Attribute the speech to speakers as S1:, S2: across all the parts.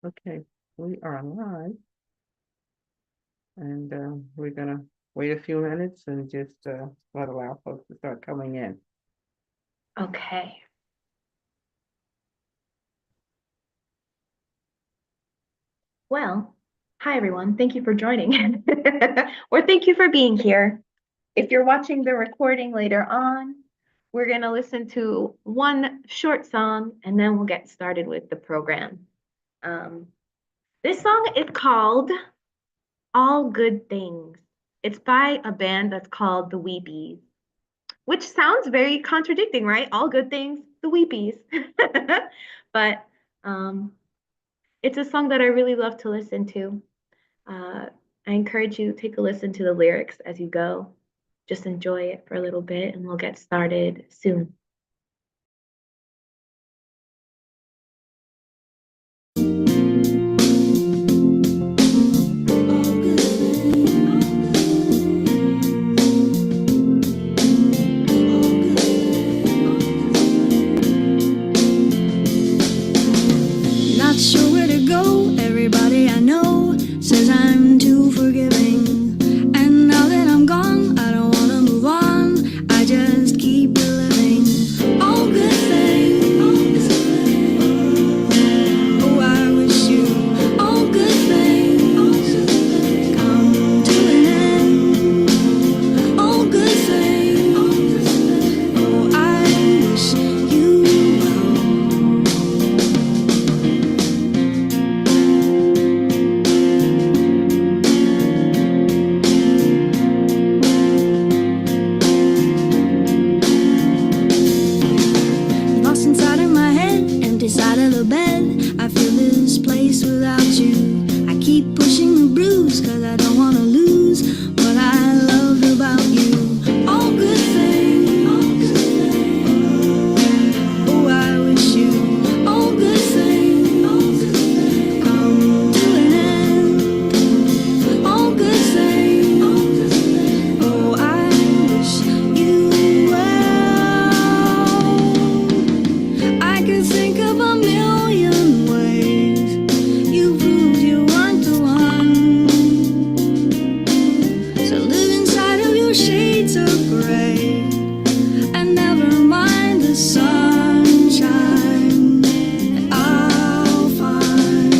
S1: Okay, we are live, and we're gonna wait a few minutes and just allow folks to start coming in.
S2: Okay. Well, hi everyone. Thank you for joining. Or thank you for being here. If you're watching the recording later on, we're going to listen to one short song and then we'll get started with the program. Um, this song is called All Good Things. It's by a band that's called The Weepies, which sounds very contradicting, right? All good things, The Weepies. But um, it's a song that I really love to listen to. Uh, I encourage you to take a listen to the lyrics as you go. Just enjoy it for a little bit and we'll get started soon.
S3: Not sure where to go, everybody I know says I'm too forgiving. And now that I'm gone, I don't wanna move on, I just keep living. All good things, oh I wish you all good things come to an end. All good things, oh I wish you well. Lost inside of my head, empty side of the bed. I feel this place without you. I keep pushing the bruise, cause I don't wanna lose what I loved about you. All good things, oh I wish you all good things come to an end. All good things, oh I wish you well. I could think of a million ways you proved you weren't the one. So live inside of your shades of gray and never mind the sunshine that I'll find.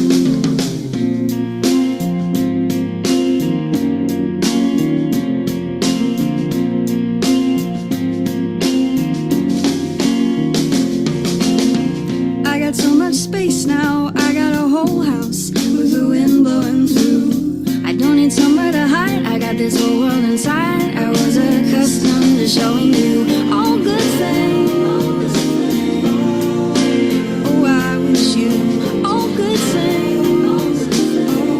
S3: I got so much space now, I got a whole house with the wind blowing through. I don't need somewhere to hide, I got this whole world inside. I was accustomed to showing you all good things. Oh, I wish you all good things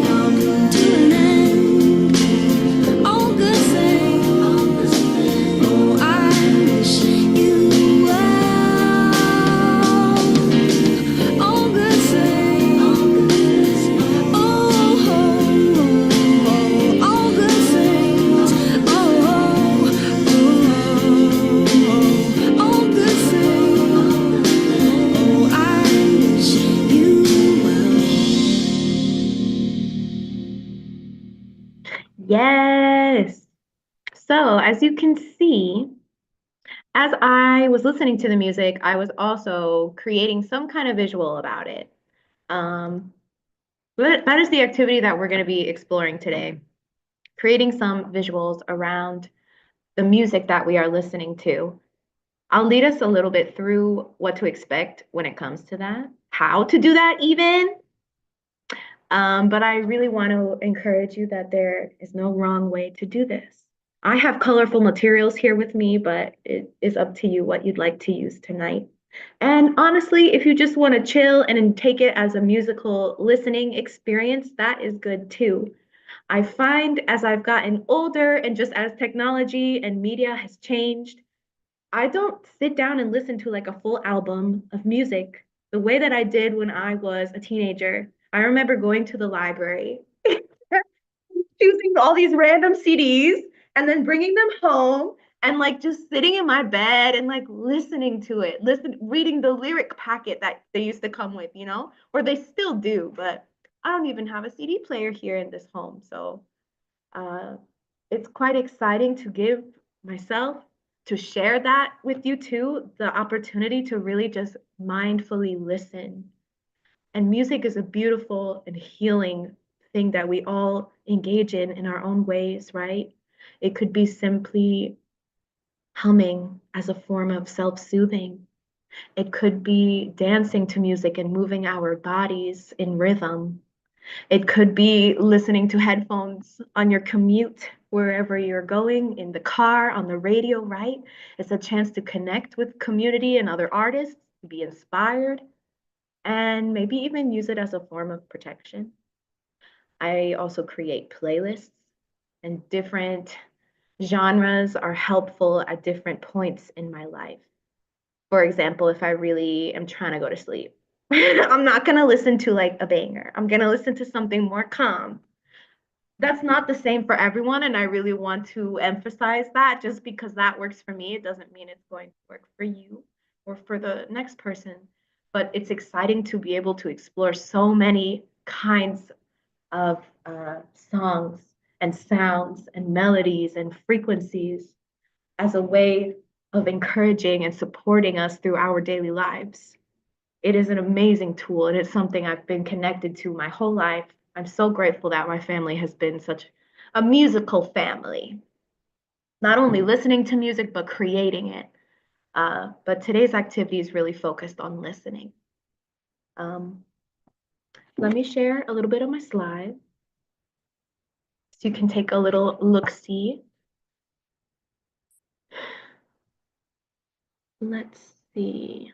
S3: come to an end. All good things, oh, I wish you well. All good things, oh, all good things, oh, all good things, oh, I wish you well.
S2: Yes. So, as you can see, as I was listening to the music, I was also creating some kind of visual about it. Um, but that is the activity that we're going to be exploring today, creating some visuals around the music that we are listening to. I'll lead us a little bit through what to expect when it comes to that, how to do that even. But I really want to encourage you that there is no wrong way to do this. I have colorful materials here with me, but it is up to you what you'd like to use tonight. And honestly, if you just want to chill and take it as a musical listening experience, that is good too. I find as I've gotten older and just as technology and media has changed, I don't sit down and listen to like a full album of music the way that I did when I was a teenager. I remember going to the library, choosing all these random CDs and then bringing them home and like just sitting in my bed and like listening to it, reading the lyric packet that they used to come with, or they still do, but I don't even have a CD player here in this home. So it's quite exciting to give myself, to share that with you too, the opportunity to really just mindfully listen. And music is a beautiful and healing thing that we all engage in our own ways, right? It could be simply humming as a form of self soothing. It could be dancing to music and moving our bodies in rhythm. It could be listening to headphones on your commute, wherever you're going, in the car, on the radio, right? It's a chance to connect with community and other artists, be inspired, and maybe even use it as a form of protection. I also create playlists, and different genres are helpful at different points in my life. For example, if I really am trying to go to sleep, I'm not going to listen to like a banger. I'm going to listen to something more calm. That's not the same for everyone. And I really want to emphasize that just because that works for me, it doesn't mean it's going to work for you or for the next person. But it's exciting to be able to explore so many kinds of songs and sounds and melodies and frequencies as a way of encouraging and supporting us through our daily lives. It is an amazing tool, and it's something I've been connected to my whole life. I'm so grateful that my family has been such a musical family, not only listening to music, but creating it. But today's activity is really focused on listening. Um, Let me share a little bit of my slide so you can take a little look-see. Let's see.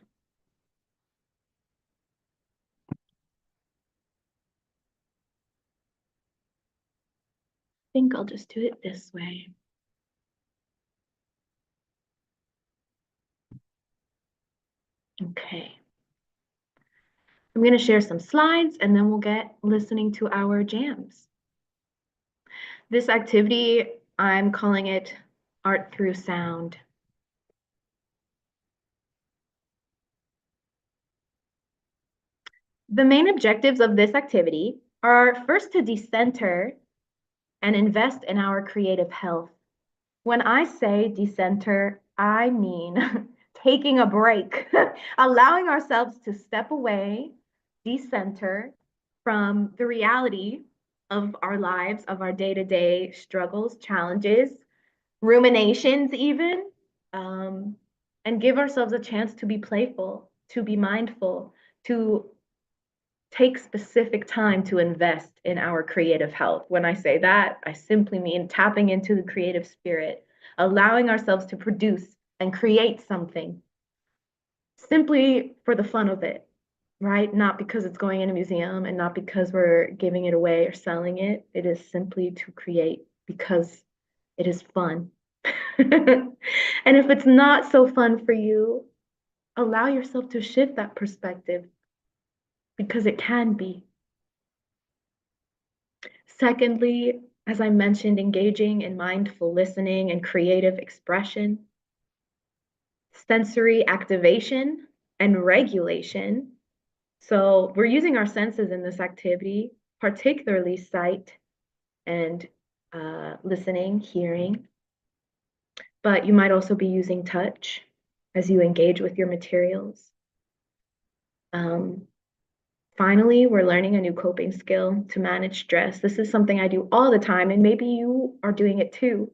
S2: I think I'll just do it this way. Okay. I'm going to share some slides and then we'll get listening to our jams. This activity, I'm calling it Art Through Sound. The main objectives of this activity are first to decenter and invest in our creative health. When I say decenter, I mean taking a break, allowing ourselves to step away, decenter from the reality of our lives, of our day-to-day struggles, challenges, ruminations even, and give ourselves a chance to be playful, to be mindful, to take specific time to invest in our creative health. When I say that, I simply mean tapping into the creative spirit, allowing ourselves to produce and create something simply for the fun of it, right? Not because it's going in a museum and not because we're giving it away or selling it. It is simply to create because it is fun. And if it's not so fun for you, allow yourself to shift that perspective because it can be. Secondly, as I mentioned, engaging in mindful listening and creative expression, sensory activation and regulation. So we're using our senses in this activity, particularly sight and listening, hearing, but you might also be using touch as you engage with your materials. Finally, we're learning a new coping skill to manage stress. This is something I do all the time, and maybe you are doing it too.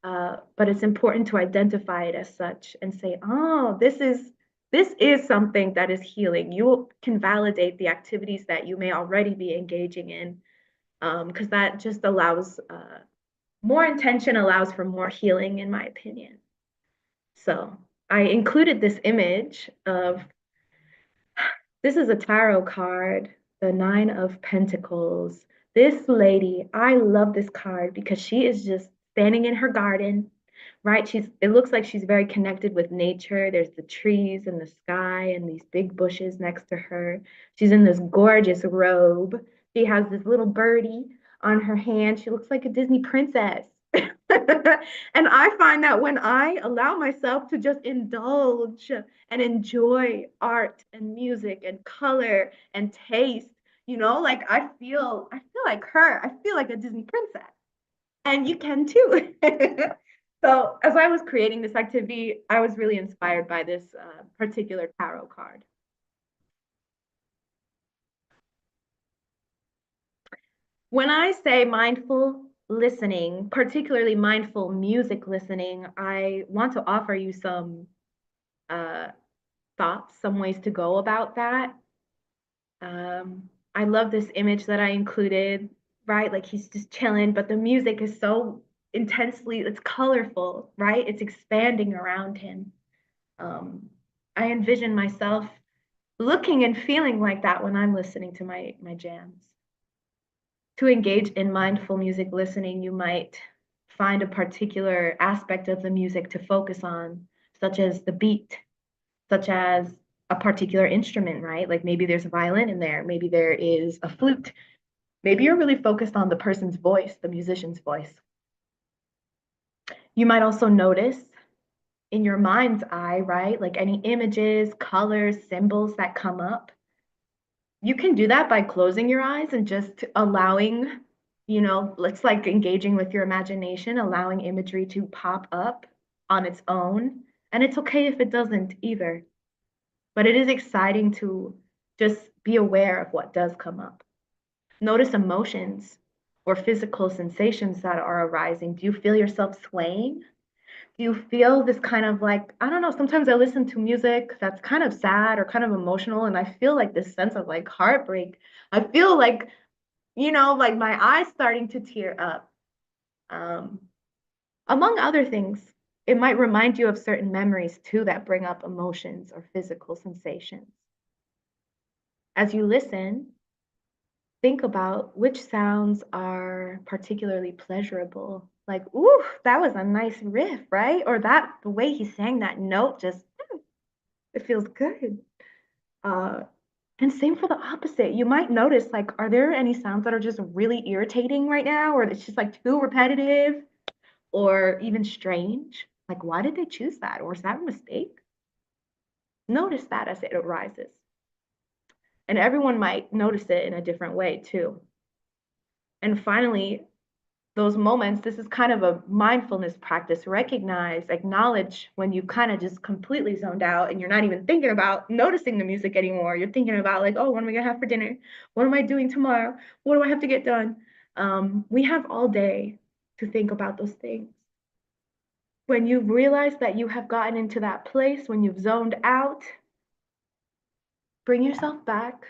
S2: But it's important to identify it as such and say, oh, this is something that is healing. You can validate the activities that you may already be engaging in, because that just allows more intention, allows for more healing, in my opinion. So I included this image of, this is a tarot card, the Nine of Pentacles. This lady, I love this card because she is just standing in her garden, right? It looks like she's very connected with nature. There's the trees and the sky and these big bushes next to her. She's in this gorgeous robe. She has this little birdie on her hand. She looks like a Disney princess. And I find that when I allow myself to just indulge and enjoy art and music and color and taste, you know, like I feel like her. I feel like a Disney princess. And you can too. So as I was creating this activity, I was really inspired by this particular tarot card. When I say mindful listening, particularly mindful music listening, I want to offer you some uh, thoughts, some ways to go about that. I love this image that I included, right? Like he's just chilling, but the music is so intensely, it's colorful, right? It's expanding around him. I envision myself looking and feeling like that when I'm listening to my jams. To engage in mindful music listening, you might find a particular aspect of the music to focus on, such as the beat, such as a particular instrument, right? Like maybe there's a violin in there, maybe there is a flute. Maybe you're really focused on the person's voice, the musician's voice. You might also notice in your mind's eye, right? Like any images, colors, symbols that come up. You can do that by closing your eyes and just allowing, you know, it's like engaging with your imagination, allowing imagery to pop up on its own. And it's okay if it doesn't either. But it is exciting to just be aware of what does come up. Notice emotions or physical sensations that are arising. Do you feel yourself swaying? Do you feel this kind of like, I don't know, sometimes I listen to music that's kind of sad or kind of emotional, and I feel like this sense of like heartbreak. I feel like, you know, like my eyes starting to tear up. Um, Among other things, it might remind you of certain memories too that bring up emotions or physical sensations. As you listen, think about which sounds are particularly pleasurable. Like, ooh, that was a nice riff, right? Or that the way he sang that note just it feels good. Uh, and same for the opposite. You might notice, like, are there any sounds that are just really irritating right now, or it's just like too repetitive, or even strange? Like, why did they choose that? Or is that a mistake? Notice that as it arises. And everyone might notice it in a different way too. And finally, those moments, this is kind of a mindfulness practice. Recognize, acknowledge when you kind of just completely zoned out and you're not even thinking about noticing the music anymore. You're thinking about, like, oh, what am I going to have for dinner? What am I doing tomorrow? What do I have to get done? We have all day to think about those things. When you realize that you have gotten into that place, when you've zoned out, bring yourself back.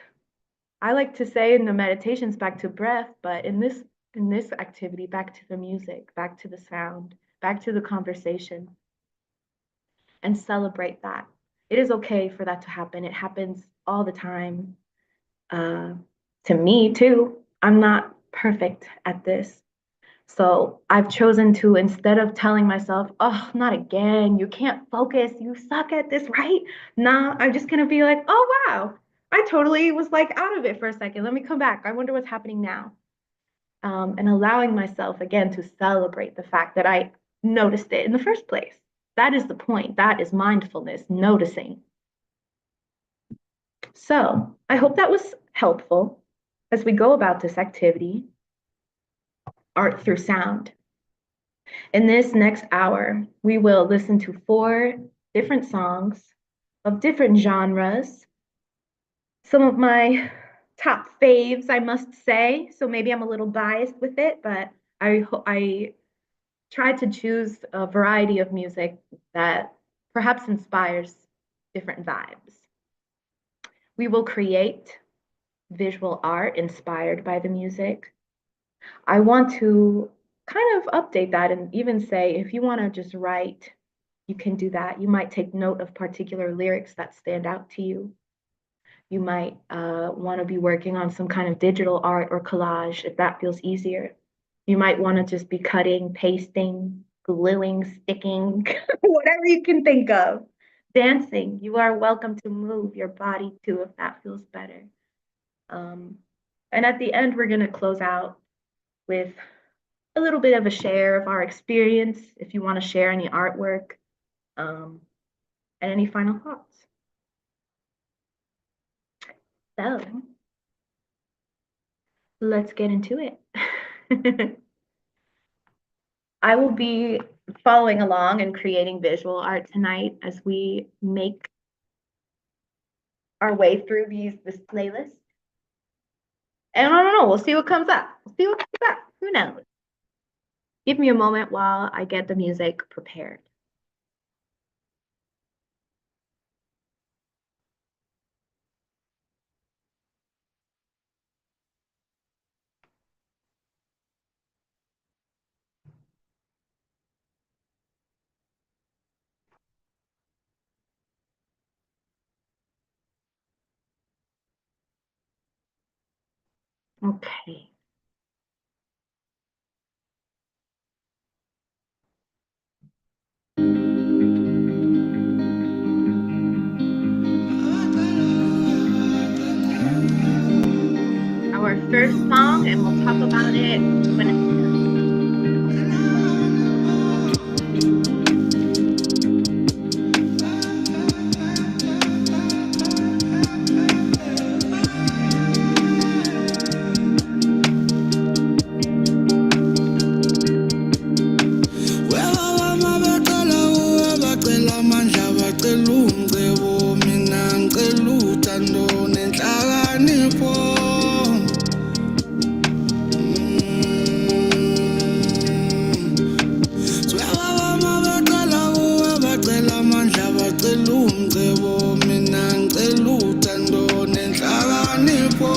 S2: I like to say in the meditations back to breath, but in this activity, back to the music, back to the sound, back to the conversation, and celebrate that. It is okay for that to happen. It happens all the time. Uh, to me too. I'm not perfect at this. So I've chosen to, instead of telling myself, oh, not again, you can't focus, you suck at this, right? Nah, I'm just gonna be like, oh, wow, I totally was like out of it for a second. Let me come back. I wonder what's happening now. And allowing myself again to celebrate the fact that I noticed it in the first place. That is the point. That is mindfulness, noticing. So I hope that was helpful as we go about this activity, art through sound. In this next hour, we will listen to 4 different songs of different genres. Some of my top faves, I must say. So maybe I'm a little biased with it, but I tried to choose a variety of music that perhaps inspires different vibes. We will create visual art inspired by the music. I want to kind of update that and even say if you want to just write, you can do that. You might take note of particular lyrics that stand out to you. You might want to be working on some kind of digital art or collage if that feels easier. You might want to just be cutting, pasting, gluing, sticking, whatever you can think of. Dancing, you are welcome to move your body too if that feels better. And at the end, we're going to close out with a little bit of a share of our experience, if you want to share any artwork, and any final thoughts. So let's get into it. I will be following along and creating visual art tonight as we make our way through this playlist. And I don't know, we'll see what comes up. We'll see what comes up. Who knows? Give me a moment while I get the music prepared. Okay. Our first song, and we'll talk about it when it's
S3: Bacela amandla bacela umcebo mina ngicela uthando nenhlakanipho bacela amandla bacela umcebo mina ngicela uthando nenhlakanipho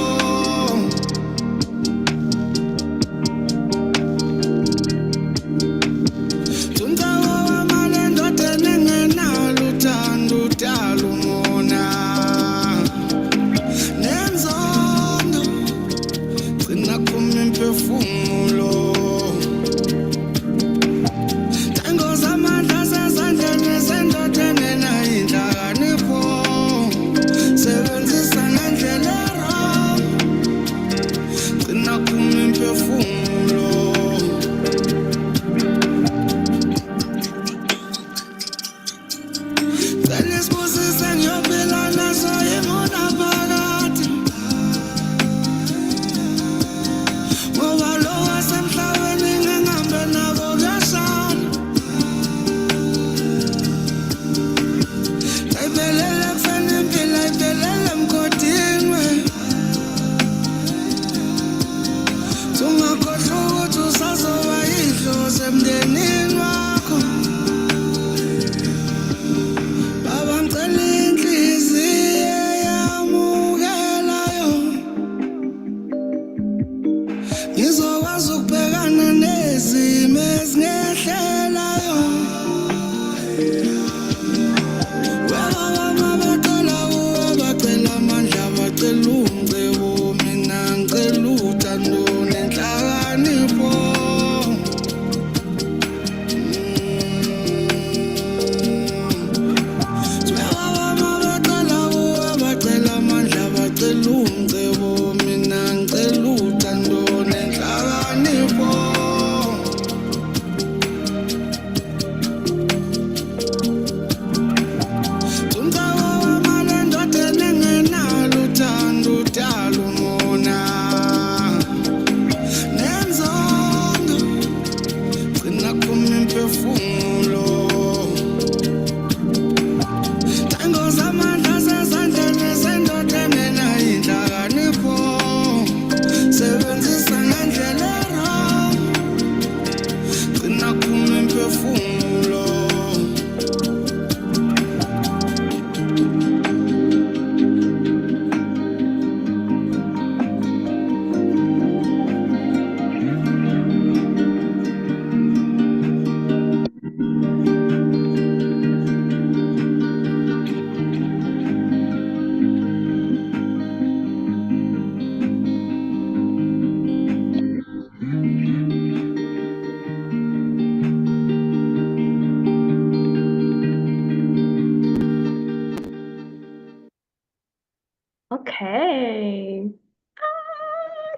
S2: okay.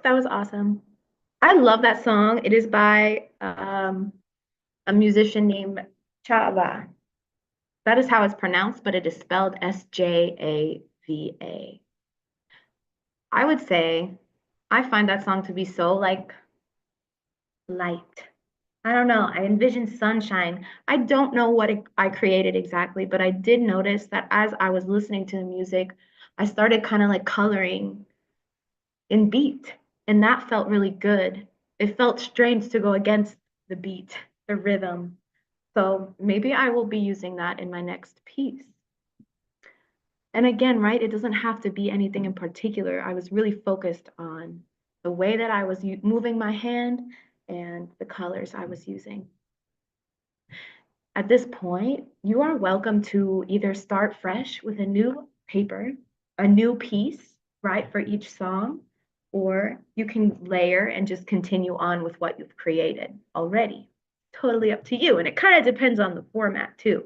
S2: That was awesome. I love that song. It is by a musician named Chava. That is how it's pronounced, but it is spelled Sjava. I would say I find that song to be so like light. I don't know. I envision sunshine. I don't know what I created exactly, but I did notice that as I was listening to the music, I started kind of like coloring in beat, and that felt really good. It felt strange to go against the beat, the rhythm. So maybe I will be using that in my next piece. And again, right, it doesn't have to be anything in particular. I was really focused on the way that I was moving my hand and the colors I was using. At this point, you are welcome to either start fresh with a new paper, a new piece, right, for each song, or you can layer and just continue on with what you've created already. Totally up to you. And it kind of depends on the format too.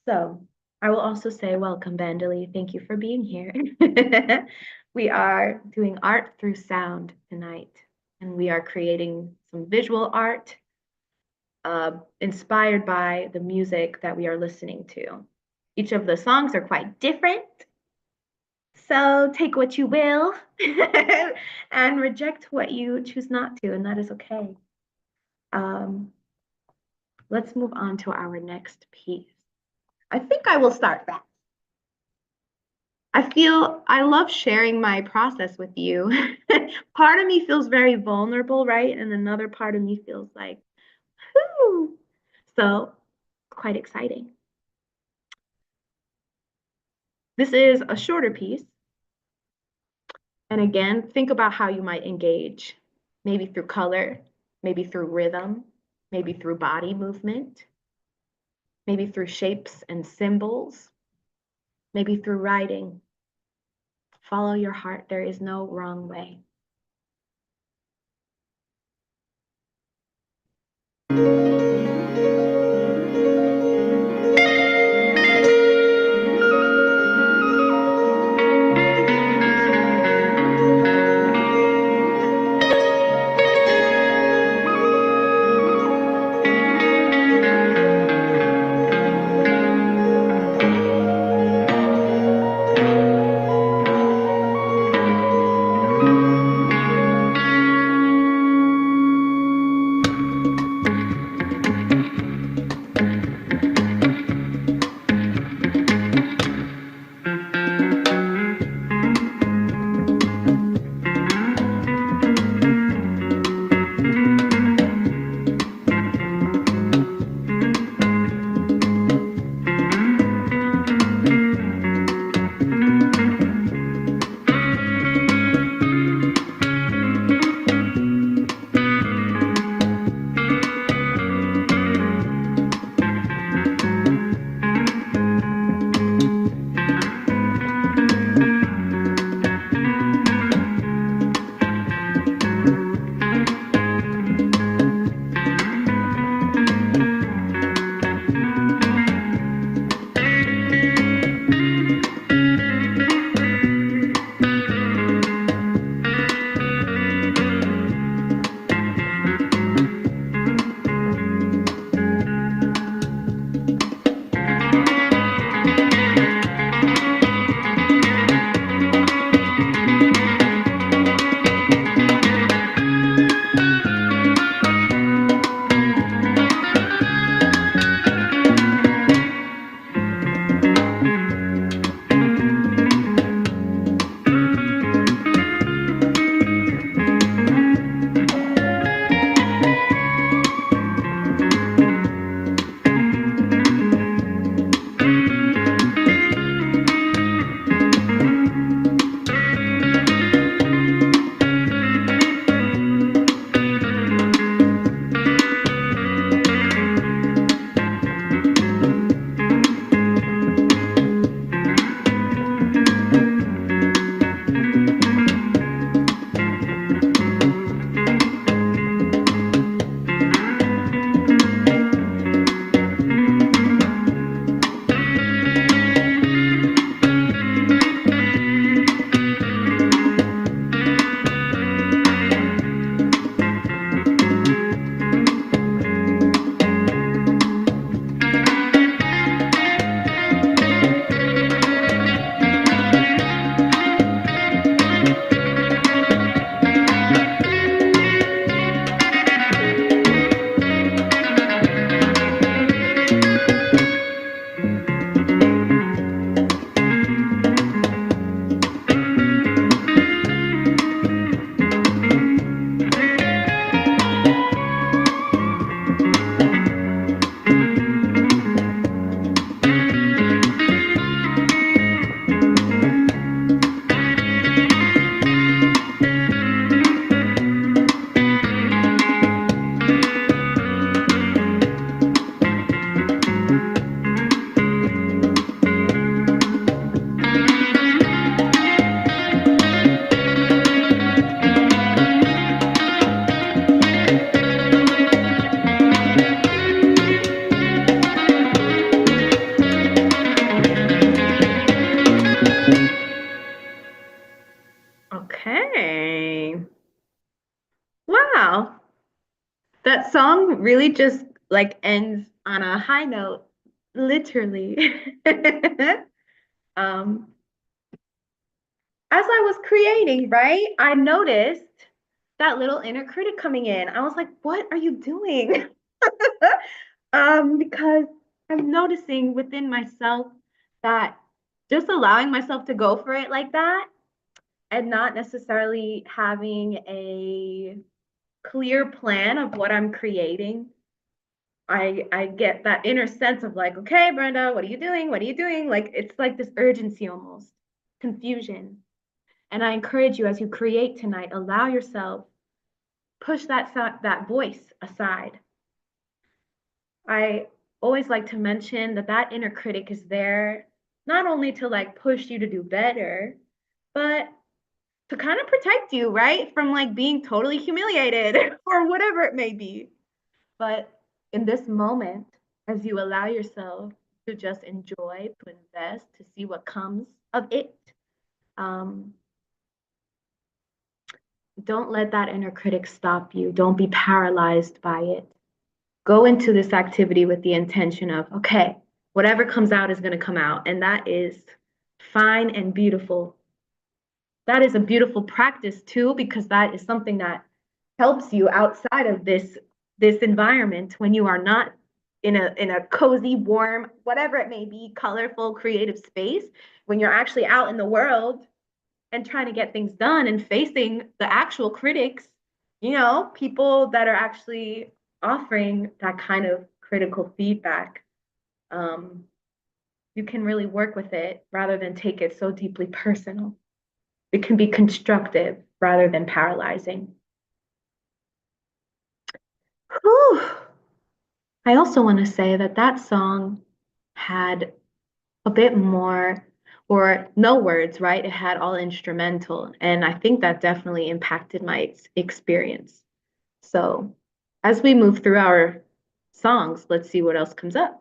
S2: So I will also say welcome, Bandali. Thank you for being here. We are doing art through sound tonight, and we are creating some visual art inspired by the music that we are listening to. Each of the songs are quite different, so take what you will and reject what you choose not to, and that is okay. Let's move on to our next piece. I think I will start fast. I love sharing my process with you. Part of me feels very vulnerable, right? And another part of me feels like, whoo. So, quite exciting. This is a shorter piece. And again, think about how you might engage, maybe through color, maybe through rhythm, maybe through body movement, maybe through shapes and symbols, maybe through writing. Follow your heart. There is no wrong way. That song really just like ends on a high note, literally. Um, as I was creating, right, I noticed that little inner critic coming in. I was like, what are you doing? Because I'm noticing within myself that just allowing myself to go for it like that and not necessarily having a clear plan of what I'm creating. I get that inner sense of like, okay, Brenda, what are you doing? What are you doing? Like it's like this urgency almost, confusion. And I encourage you as you create tonight, allow yourself, push that voice aside. I always like to mention that that inner critic is there not only to like push you to do better, but to kind of protect you, right? From like being totally humiliated or whatever it may be. But in this moment, as you allow yourself to just enjoy, to invest, to see what comes of it, don't let that inner critic stop you. Don't be paralyzed by it. Go into this activity with the intention of, okay, whatever comes out is going to come out. And that is fine and beautiful. That is a beautiful practice too, because that is something that helps you outside of this environment when you are not in a cozy, warm, whatever it may be, colorful, creative space. When you're actually out in the world and trying to get things done and facing the actual critics, you know, people that are actually offering that kind of critical feedback, you can really work with it rather than take it so deeply personal. It can be constructive rather than paralyzing. Whew. I also want to say that that song had a bit more or no words, right? It had all instrumental. And I think that definitely impacted my experience. So as we move through our songs, let's see what else comes up.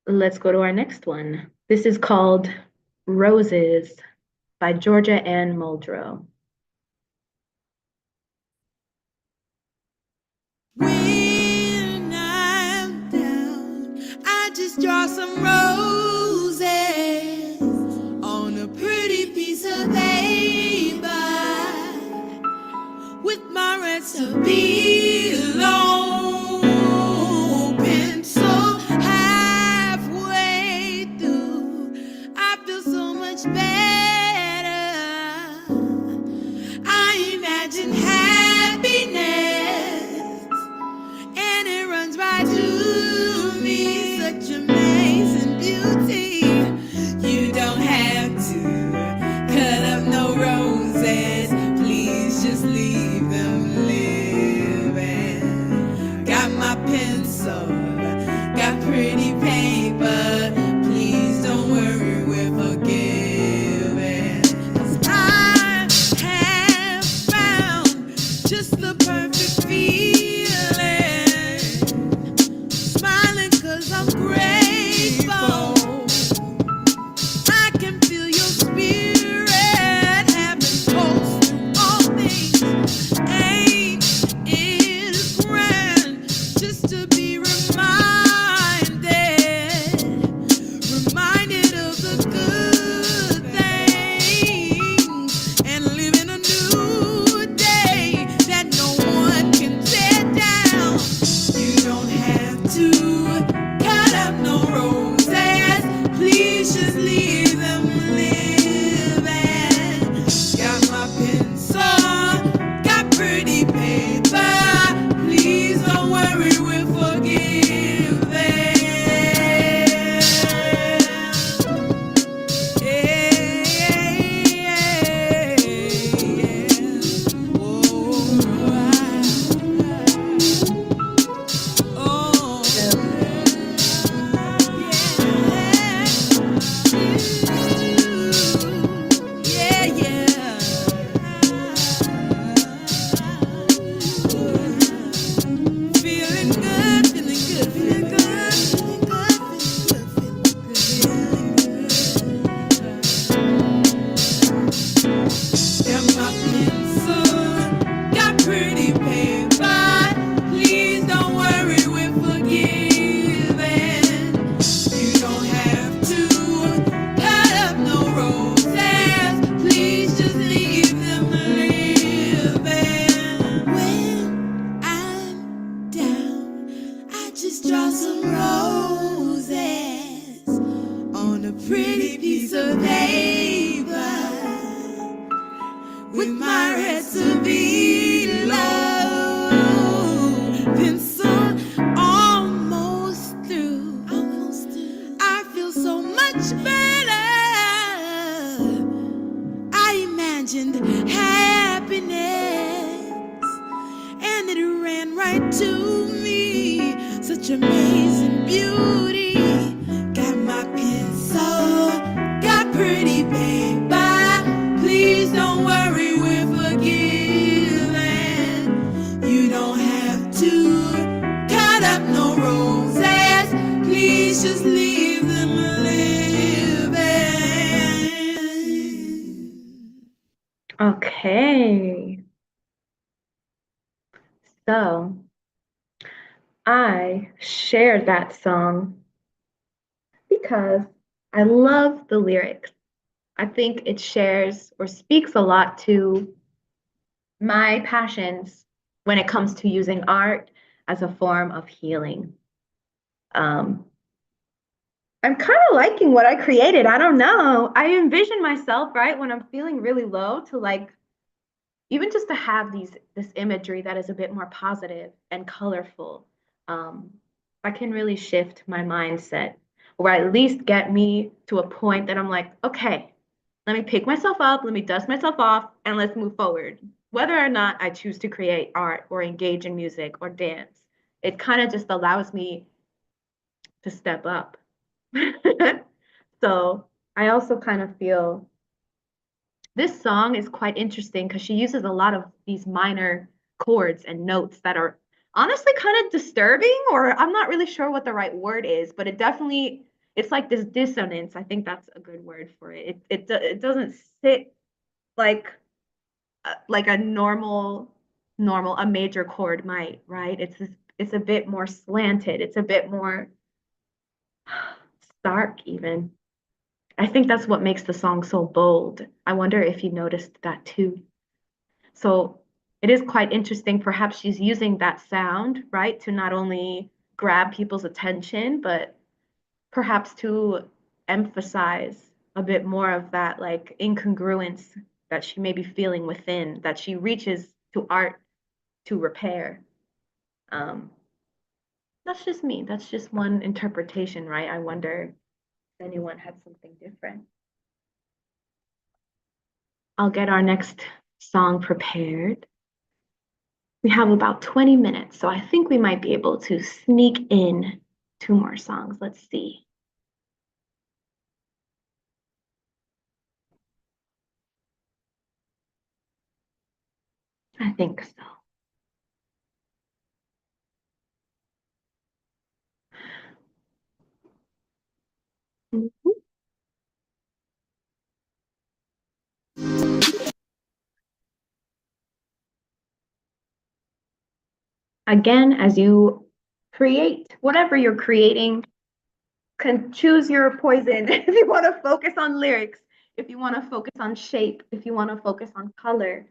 S2: Let's go to our next one. This is called Roses by Georgia Ann Muldrow.
S4: When I'm down, I just draw some roses on a pretty piece of paper with my recipe long pencil. Halfway through, I feel so much better. I imagine happiness, and it runs right through me. Such amazing beauty. You don't have to cut up no roses. Please just leave them live piece of paper with my recipe low, pencil almost through. I feel so much better. I imagined happiness and it ran right to me. Such amazing beauty. Got my pencil, got pretty paper. Please don't worry, we're forgiven. You don't have to cut up no roses. Please just leave them living.
S2: Okay. So I shared that song because I love the lyrics. I think it shares or speaks a lot to my passions when it comes to using art as a form of healing. I'm kind of liking what I created. I don't know. I envision myself, right, when I'm feeling really low to like even just to have this imagery that is a bit more positive and colorful. I can really shift my mindset or at least get me to a point that I'm like, okay, let me pick myself up, let me dust myself off, and let's move forward. Whether or not I choose to create art or engage in music or dance, it kind of just allows me to step up. So I also kind of feel this song is quite interesting because she uses a lot of these minor chords and notes that are honestly kind of disturbing, or I'm not really sure what the right word is, but it's like this dissonance. I think that's a good word for it. It doesn't sit like a normal a major chord might, right? It's a bit more slanted. It's a bit more stark even. I think that's what makes the song so bold. I wonder if you noticed that too. So it is quite interesting. Perhaps she's using that sound, right, to not only grab people's attention, but perhaps to emphasize a bit more of that like incongruence that she may be feeling within, that she reaches to art to repair. That's just me. That's just one interpretation, right? I wonder if anyone had something different. I'll get our next song prepared. We have about 20 minutes, so I think we might be able to sneak in 2 more songs. Let's see. I think so. Mhm. Again, as you create whatever you're creating, can choose your poison. If you want to focus on lyrics, if you want to focus on shape, if you want to focus on color,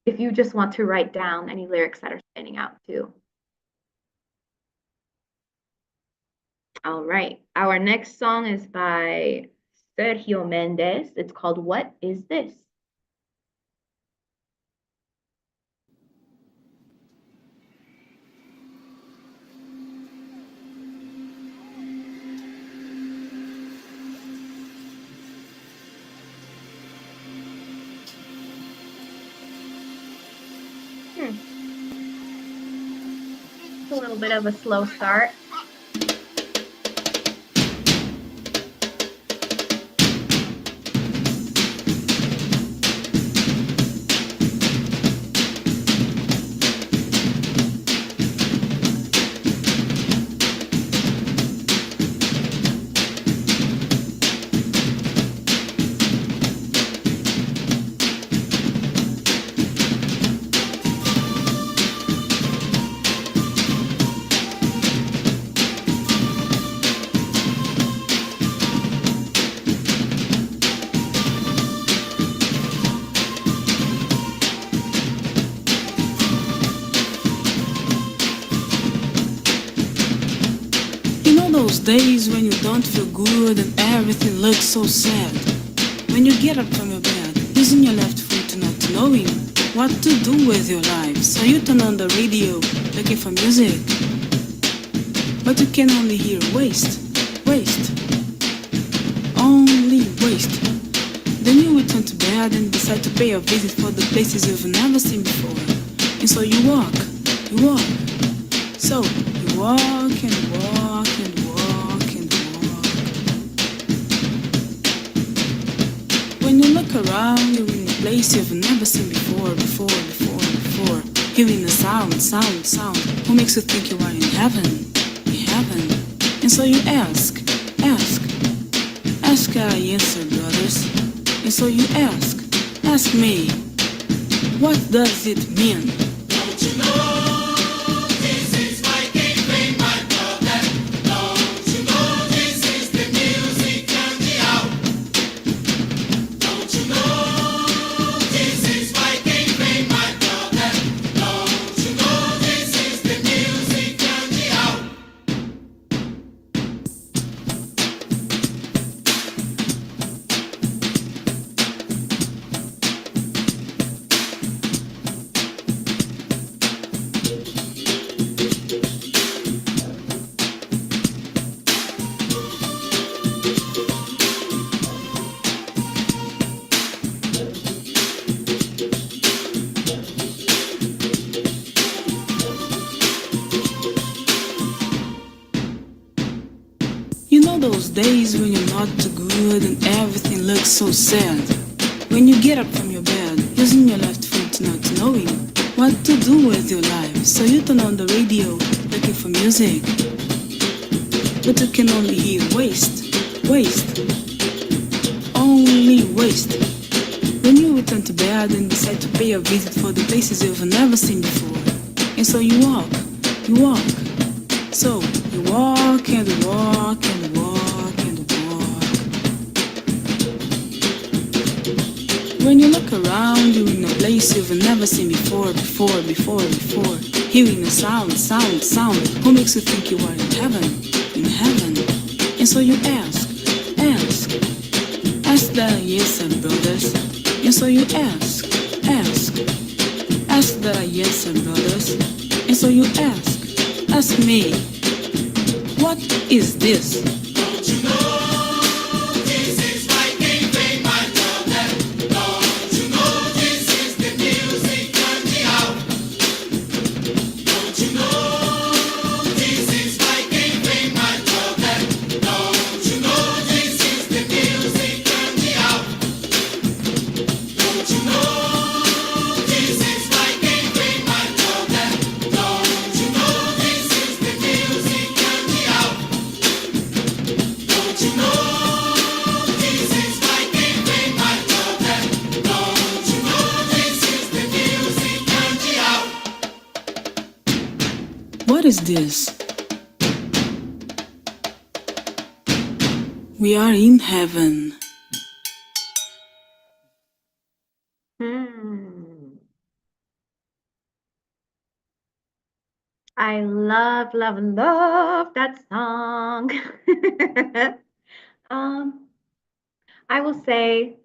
S2: if you just want to write down any lyrics that are standing out too. All right, our next song is by Sergio Mendes. It's called What Is This? It's a little bit of a slow start.
S3: Those days when you don't feel good and everything looks so sad.
S4: When you get up from your bed, using your left foot not knowing what to do with your life. So you turn on the radio, looking for music. But you can only hear waste, waste, only waste. Then you return to bed and decide to pay a visit for the places you've never seen before. And so you walk, you walk. So you walk and walk and walk and walk. When you look around, you're in a place you've never seen before. Hearing the sound. Who makes you think you are in heaven? And so you ask, I answer, brothers. And so you ask me, what does it mean?
S5: Don't you know this is my gateway, my brother? Don't you know this is the music and the out? Don't you know this is my gateway, my brother? Don't you know this is the music and the out?
S4: You know those days when you're not too good and everything looks so sad? When you get up from your bed, using your left foot not knowing what to do with your life. So you turn on the radio, looking for music. But you can only hear waste, waste, only waste. Then you return to bed and decide to pay a visit for the places you've never seen before. And so you walk, you walk. So you walk and walk and walk and walk. When you look around, you're in a place you've never seen before. Hearing the sound. Who makes you think you are in heaven? And so you ask that I answer, brothers. And so you ask that I answer, brothers. And so you ask me, what is this?
S5: Don't you know this is my gateway, my brother? Don't you know this is the music and the out? Don't you know this is my gateway, my brother? Don't you know this is the music and the out? Don't you know this is my gateway, my brother? Don't you know this is the music and the out? Don't you know this is my gateway, my brother? Don't you know this is the music and the out?
S4: What is this? We are in heaven.
S2: I love that song. I will say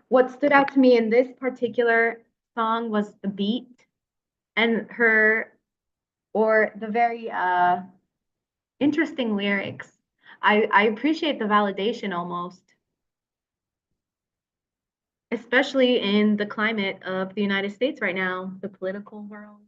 S2: what stood out to me in this particular song was the beat and the very interesting lyrics. I appreciate the validation almost, especially in the climate of the United States right now, the political world,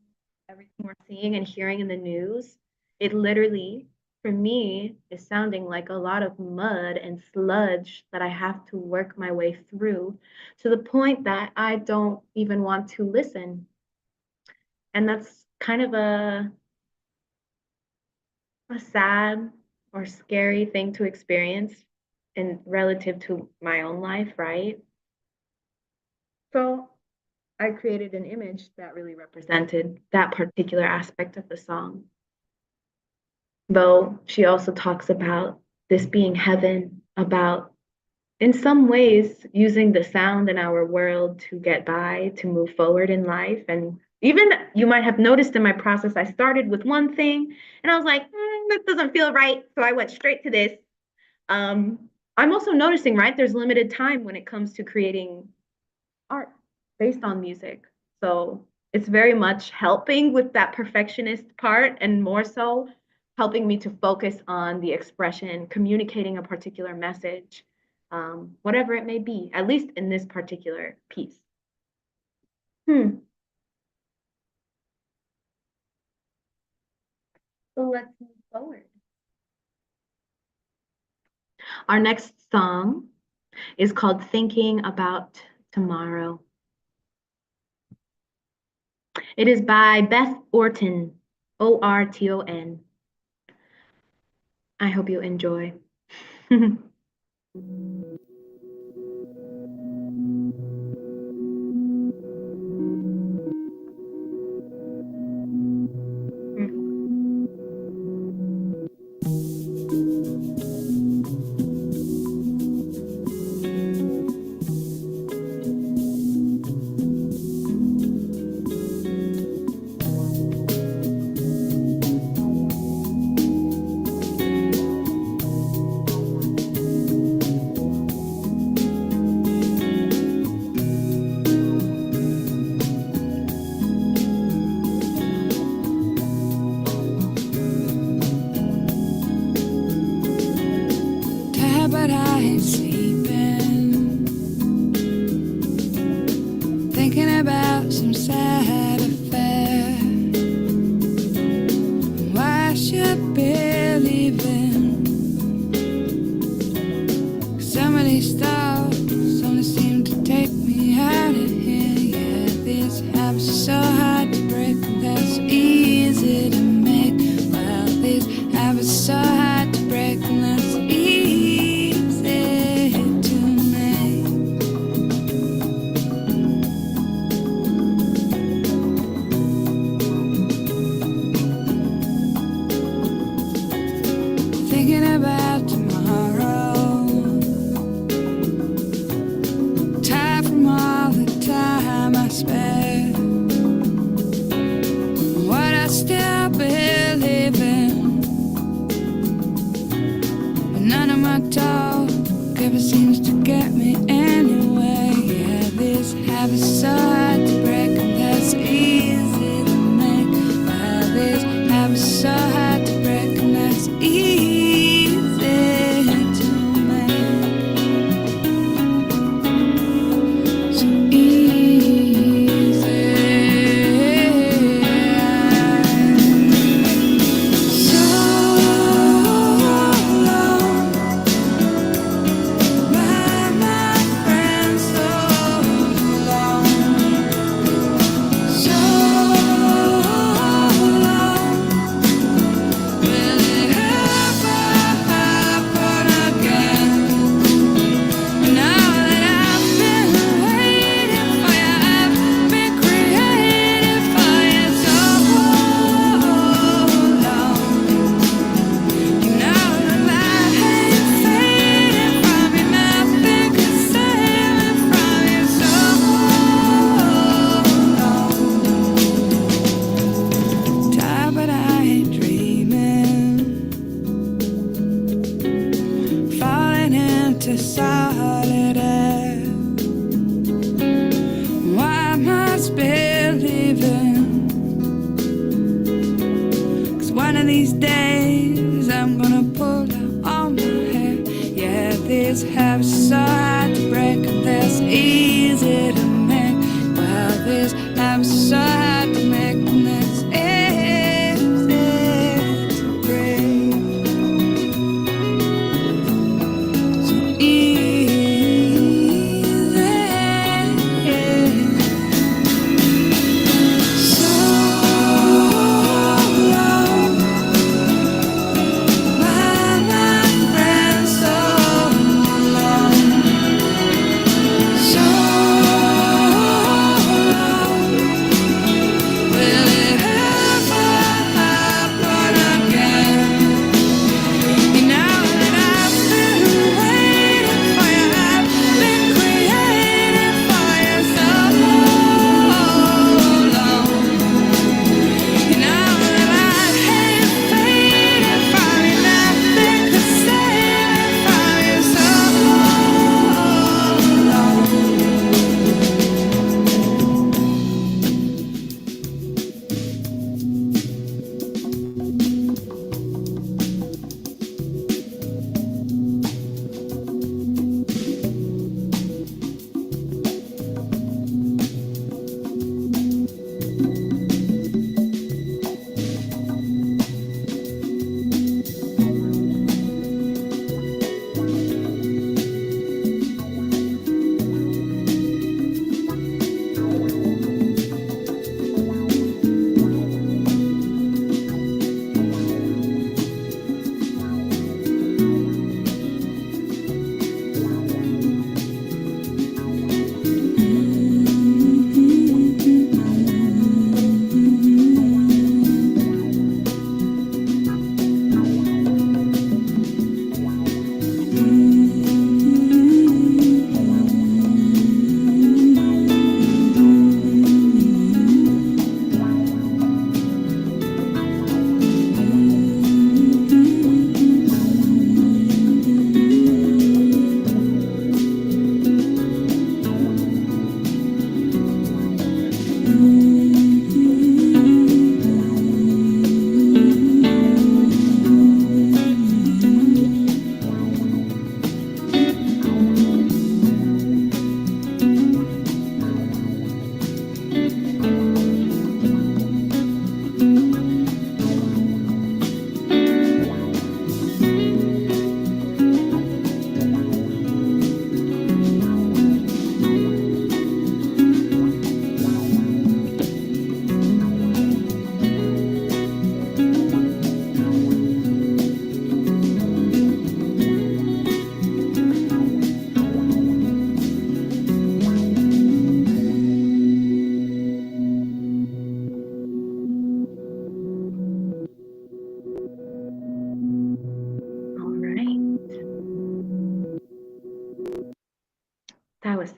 S2: everything we're seeing and hearing in the news. It literally, for me, is sounding like a lot of mud and sludge that I have to work my way through to the point that I don't even want to listen. And that's kind of a sad or scary thing to experience in relative to my own life, right? So I created an image that really represented that particular aspect of the song. Though she also talks about this being heaven, about in some ways using the sound in our world to get by, to move forward in life. And even you might have noticed in my process, I started with one thing and I was like, this doesn't feel right. So I went straight to this. I'm also noticing, right, there's limited time when it comes to creating art based on music. So it's very much helping with that perfectionist part and more so helping me to focus on the expression, communicating a particular message, whatever it may be, at least in this particular piece. So let's move forward. Our next song is called Thinking About Tomorrow. It is by Beth Orton, Orton. I hope you enjoy.
S3: But I ain't sleeping, thinking about some sad affair. Why I should be leaving. Some of these thoughts only seem to take me out of here. Yeah, these habits are so hard to break, and that's easy to make. Well, these habits are so hard to break, and that's thinking about tomorrow. Tired from all the time I spent. What I still believe in, but none of my talk ever seems to get me anywhere. Yeah, these habits so hard to break, and that's easy to make. Well, these habits so hard to break, and that's easy. Solid air. Why I must be leaving, 'cause one of these days I'm gonna pull out all my hair. Yeah, these habits so hard to break, and that's easy to make. Well, these habits so hard to make, and that's easy to break. So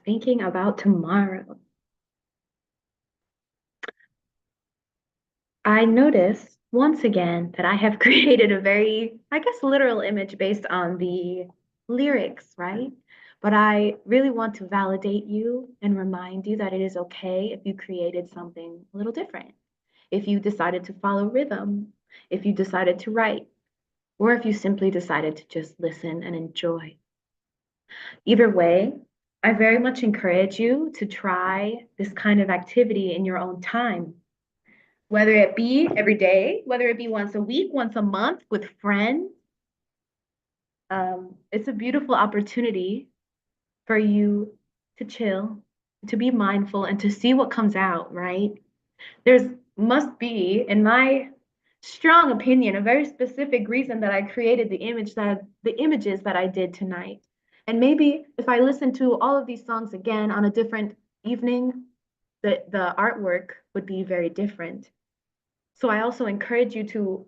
S2: thinking about tomorrow. I notice once again that I have created a very, I guess, literal image based on the lyrics, right? But I really want to validate you and remind you that it is okay if you created something a little different. If you decided to follow rhythm, if you decided to write, or if you simply decided to just listen and enjoy. Either way, I very much encourage you to try this kind of activity in your own time, whether it be every day, whether it be once a week, once a month with friends. It's a beautiful opportunity for you to chill, to be mindful, and to see what comes out, right? There's must be, in my strong opinion, a very specific reason that I created the images that I did tonight. And maybe if I listen to all of these songs again on a different evening, the artwork would be very different. So I also encourage you to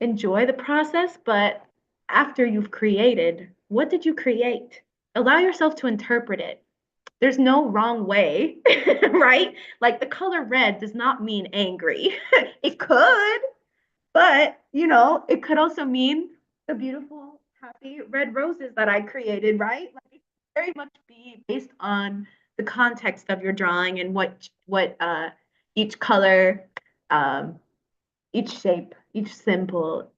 S2: enjoy the process, but after you've created, what did you create? Allow yourself to interpret it. There's no wrong way, right? Like the color red does not mean angry. It could, but it could also mean the beautiful, happy red roses that I created, right? Like it could very much be based on the context of your drawing and what each color, um, each shape, each symbol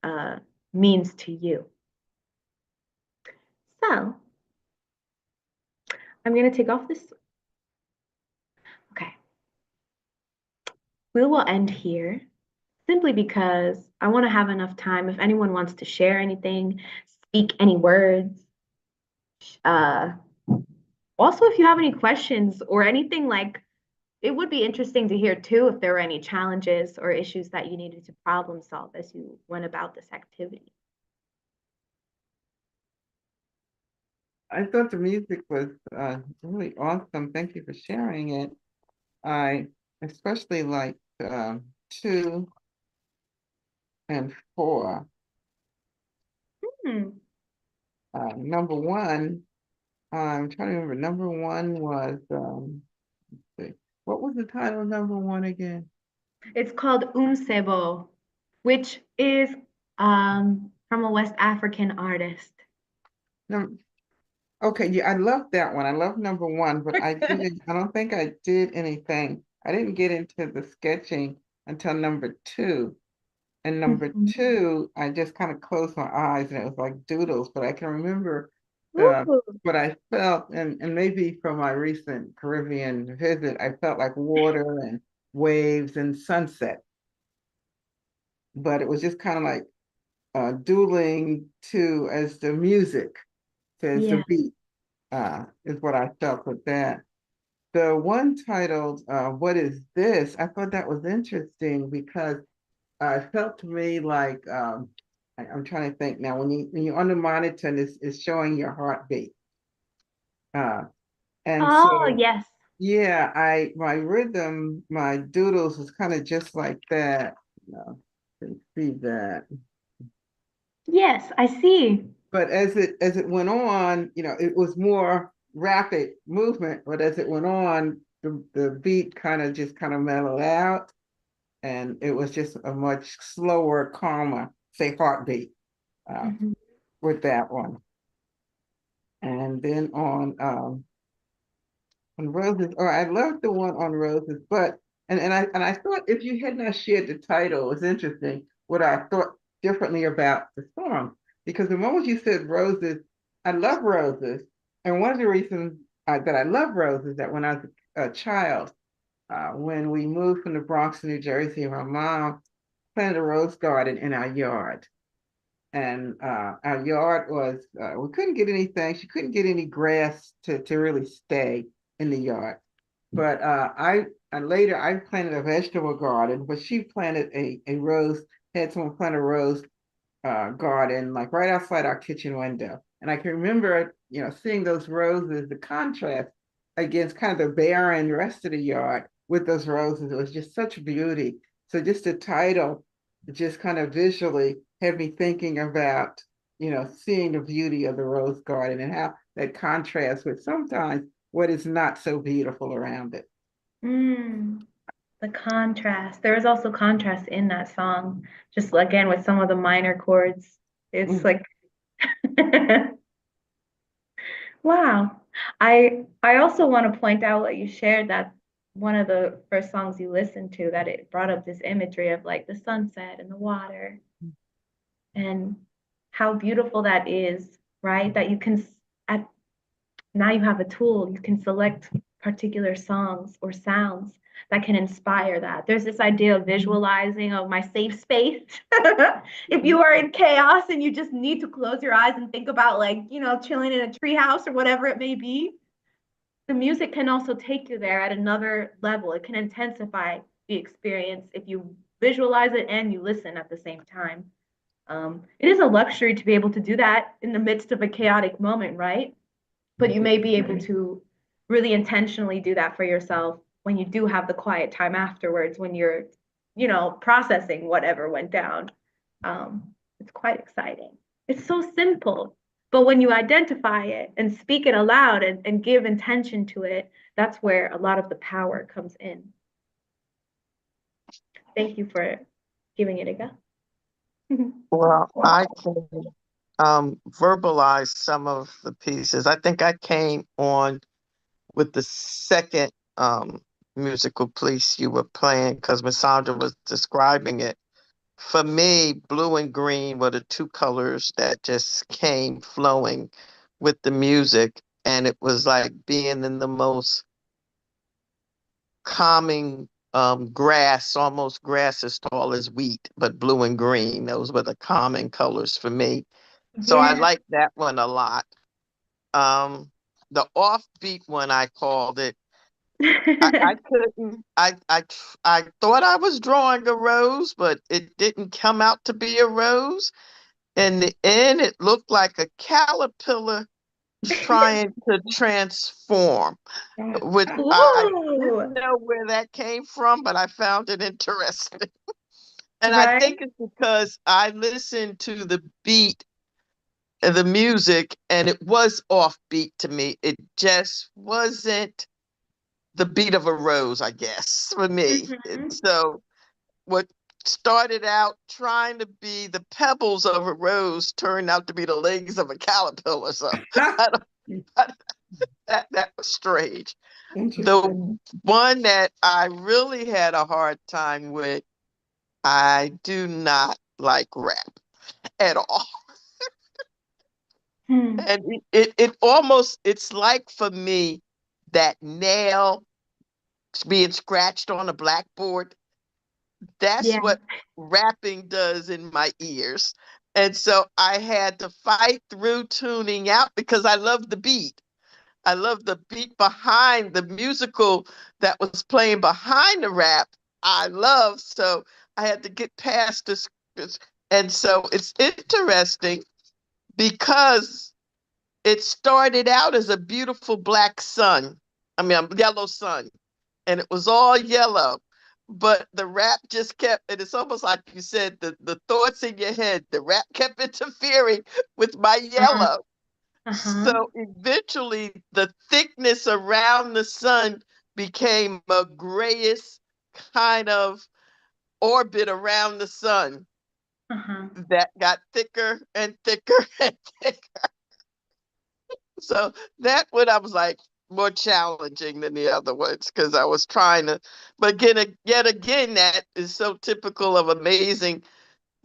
S2: means to you. So I'm going to take off this. Okay. We will end here simply because I want to have enough time if anyone wants to share anything, speak any words. Also, if you have any questions or anything, like it would be interesting to hear too if there were any challenges or issues that you needed to problem solve as you went about this activity.
S1: I thought the music was really awesome. Thank you for sharing it. I especially liked 2 and 4.
S2: Hmm.
S1: Number 1, I'm trying to remember. Number 1 was let's see, what was the title of number 1 again?
S2: It's called Umsebo, which is from a West African artist.
S1: Num Okay, yeah, I love that one. I love number 1, but I don't think I did anything. I didn't get into the sketching until number 2. And number
S2: Mhm.
S1: 2, I just kind of closed my eyes and it was like doodles, but I can remember
S2: Ooh.
S1: what I felt, and maybe from my recent Caribbean visit, I felt like water and waves and sunset. But it was just kind of like doodling to as the music, as the
S2: Yeah.
S1: beat, is what I felt with that. The one titled What Is This? I thought that was interesting because it felt to me like I'm trying to think now, when you're on the monitor and it's showing your heartbeat. And
S2: Oh,
S1: so
S2: yes.
S1: yeah, my rhythm, my doodles was kind of just like that. You can see that.
S2: Yes, I see.
S1: But as it went on, it was more rapid movement, but as it went on, the beat kind of mellowed out, and it was just a much slower, calmer, say, heartbeat
S2: Mhm.
S1: with that one. And then on roses, or I love the one on roses, but and I thought if you had not shared the title, it was interesting what I thought differently about the song. Because the moment you said roses, I love roses. And one of the reasons that I love roses that when I was a child, when we moved from the Bronx to New Jersey, my mom planted a rose garden in our yard. And our yard was, we couldn't get anything. She couldn't get any grass to really stay in the yard. But later I planted a vegetable garden, but she planted a rose, had someone plant a rose garden like right outside our kitchen window. And I can remember, seeing those roses, the contrast against kind of the barren rest of the yard with those roses. It was just such beauty. So just the title, just kind of visually had me thinking about, seeing the beauty of the rose garden and how that contrasts with sometimes what is not so beautiful around it.
S2: The contrast. There is also contrast in that song, just again with some of the minor chords. It's
S1: Mm.
S2: like, wow. I also want to point out what you shared, that one of the first songs you listened to, that it brought up this imagery of like the sunset and the water, and how beautiful that is, right? That you can at now you have a tool, you can select particular songs or sounds that can inspire that. There's this idea of visualizing of my safe space. If you are in chaos and you just need to close your eyes and think about, like, chilling in a treehouse or whatever it may be, the music can also take you there at another level. It can intensify the experience if you visualize it and you listen at the same time. It is a luxury to be able to do that in the midst of a chaotic moment, right? But you may be able to really intentionally do that for yourself when you do have the quiet time afterwards, when you're, processing whatever went down. It's quite exciting. It's so simple, but when you identify it and speak it aloud and give intention to it, that's where a lot of the power comes in. Thank you for giving it a go.
S6: Well, I can verbalize some of the pieces. I think I came on with the second musical piece you were playing because Miss Sandra was describing it. For me, blue and green were the two colors that just came flowing with the music, and it was like being in the most calming grass, almost grass as tall as wheat, but blue and green. Those were the calming colors for me. So I
S2: Yeah.
S6: like that one a lot. The offbeat one, I called it. I couldn't. I thought I was drawing a rose, but it didn't come out to be a rose. In the end, it looked like a caterpillar trying to transform, which I
S2: Ooh,
S6: didn't know where that came from, but I found it interesting. And I
S2: right?
S6: think it's because I listened to the beat the music and it was offbeat to me. It just wasn't the beat of a rose, I guess, for me.
S2: Mhm.
S6: So what started out trying to be the pebbles of a rose turned out to be the legs of a caterpillar. So I don't, that was strange.
S1: Interesting.
S6: The one that I really had a hard time with, I do not like rap at all.
S2: Hmm.
S6: And it almost, it's like for me that nail being scratched on a blackboard. That's
S2: Yeah.
S6: what rapping does in my ears. And so I had to fight through tuning out because I love the beat. I love the beat behind the musical that was playing behind the rap. I love, so I had to get past this. And so it's interesting because it started out as a beautiful black sun. I mean, a yellow sun, and it was all yellow. But the rap just kept, and it's almost like you said, the thoughts in your head, the rap kept interfering with my
S2: Uh,
S6: yellow.
S2: uh-huh.
S6: So eventually, the thickness around the sun became a grayish kind of orbit around the sun
S2: Uh-huh.
S6: that got thicker and thicker and thicker. So that one I was like more challenging than the other ones because I was trying to, but again, yet again, that is so typical of amazing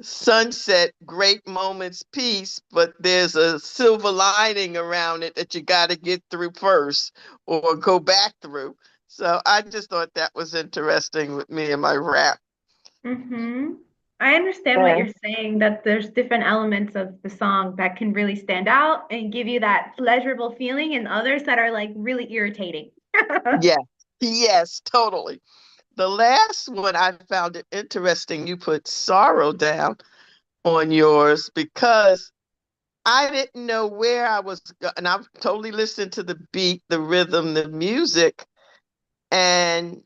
S6: sunset, great moments piece, but there's a silver lining around it that you got to get through first or go back through. So I just thought that was interesting with me and my rap.
S2: Mm-hmm. I understand what
S6: Yeah.
S2: you're saying, that there's different elements of the song that can really stand out and give you that pleasurable feeling, and others that are like really irritating.
S6: Yeah. Yes, totally. The last one I found it interesting. You put sorrow down on yours because I didn't know where I was, and I've totally listened to the beat, the rhythm, the music, and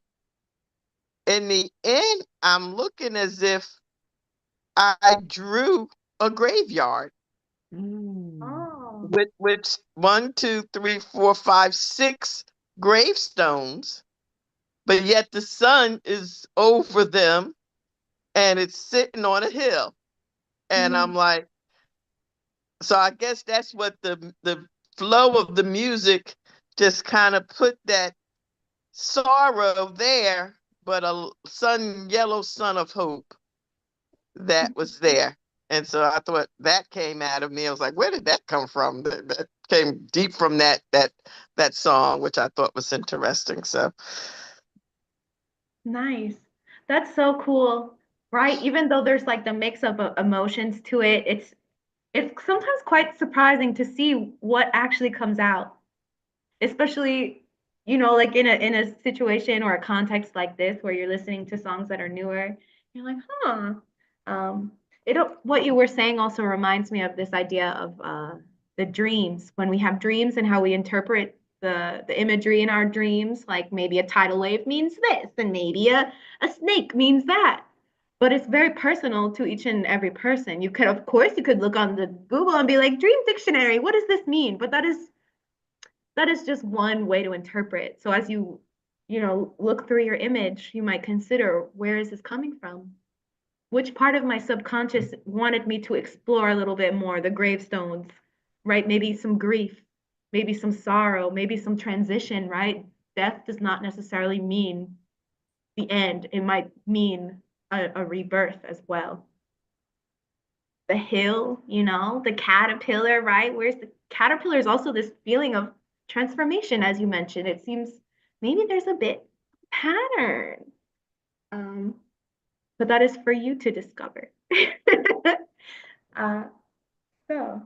S6: in the end, I'm looking as if I drew a graveyard
S1: Mm.
S2: Oh.
S6: with one, two, three, four, five, six gravestones, but yet the sun is over them and it's sitting on a hill. And I'm like, so I guess that's what the flow of the music just kind of put that sorrow there, but a yellow sun of hope that was there. And so I thought that came out of me. I was like, where did that come from? That came deep from that song, which I thought was interesting. So
S2: Nice. That's so cool, right? Even though there's like the mix of emotions to it, it's sometimes quite surprising to see what actually comes out, especially, like in a situation or a context like this where you're listening to songs that are newer. You're like, huh. Um, what you were saying also reminds me of this idea of the dreams, when we have dreams and how we interpret the imagery in our dreams, like maybe a tidal wave means this, and maybe a snake means that. But it's very personal to each and every person. Of course, you could look on the Google and be like, Dream Dictionary, what does this mean? But that is just one way to interpret. So as you look through your image, you might consider, where is this coming from? Which part of my subconscious wanted me to explore a little bit more the gravestones, right? Maybe some grief, maybe some sorrow, maybe some transition, right? Death does not necessarily mean the end. It might mean a rebirth as well. The hill, the caterpillar, right? Where's the caterpillar is also this feeling of transformation, as you mentioned. It seems maybe there's a bit pattern. But that is for you to discover. uh, so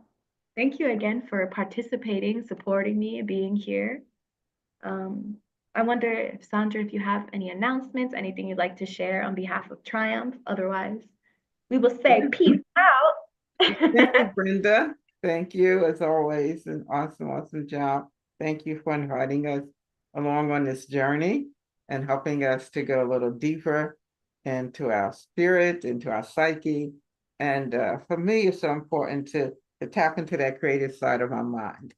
S2: thank you again for participating, supporting me, and being here. I wonder if Sandra, if you have any announcements, anything you'd like to share on behalf of Triumph. Otherwise, we will say peace out.
S1: Thank you, Brenda. Thank you, as always. An awesome, awesome job. Thank you for inviting us along on this journey and helping us to go a little deeper into our spirit, into our psyche. And for me, it's so important to tap into that creative side of my mind,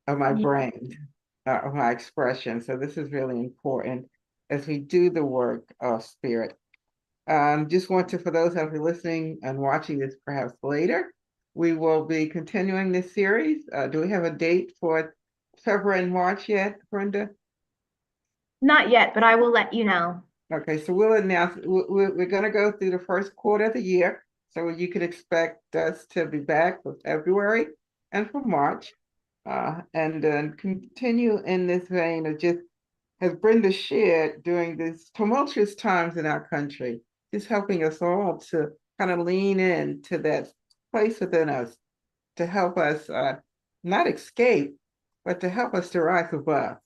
S1: of my brain, of my expression. So this is really important as we do the work of spirit. Just want to, for those of you listening and watching this perhaps later, we will be continuing this series. Do we have a date for February and March yet, Brenda?
S2: Not yet, but I will let you know.
S1: Okay, so we'll announce, we're going to go through the first quarter of the year. So you can expect us to be back for February and for March. And then continue in this vein of just, as Brenda shared, during these tumultuous times in our country, just helping us all to kind of lean into that place within us to help us not escape, but to help us to rise above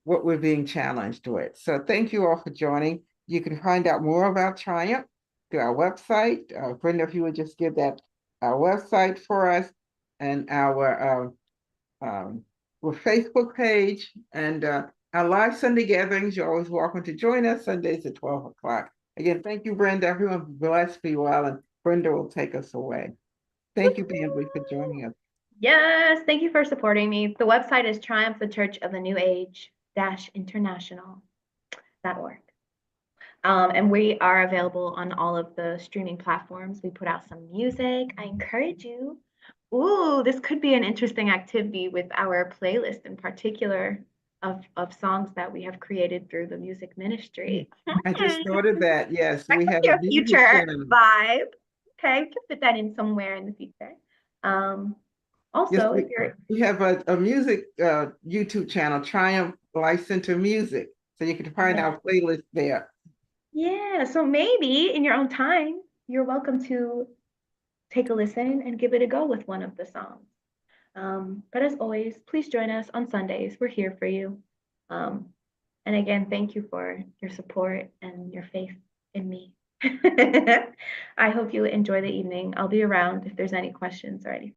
S1: what we're being challenged with. So thank you all for joining. You can find out more about Triumph through our website. Brenda, if you would just give that our website for us, and our Facebook page, and our live Sunday gatherings. You're always welcome to join us Sundays at 12 o'clock. Again, thank you, Brenda. Everyone bless, be well, and Brenda will take us away. Thank you, Bambi, for joining us.
S2: Yes, thank you for supporting me. The website is Triumph the Church of the New Age-International.org. And we are available on all of the streaming platforms. We put out some music. I encourage you. Ooh, this could be an interesting activity with our playlist in particular of songs that we have created through the music ministry.
S1: I just thought of that. Yes, we have
S2: your
S1: a music
S2: future
S1: channel.
S2: vibe. Okay, you can fit that in somewhere in the future. Also,
S1: Yes,
S2: if you're
S1: we have a music YouTube channel, Triumph Life Center Music. So you can find our playlist there.
S2: Yeah, so maybe in your own time, you're welcome to take a listen and give it a go with one of the songs. But as always, please join us on Sundays. We're here for you. And again, thank you for your support and your faith in me. I hope you enjoy the evening. I'll be around if there's any questions or anything.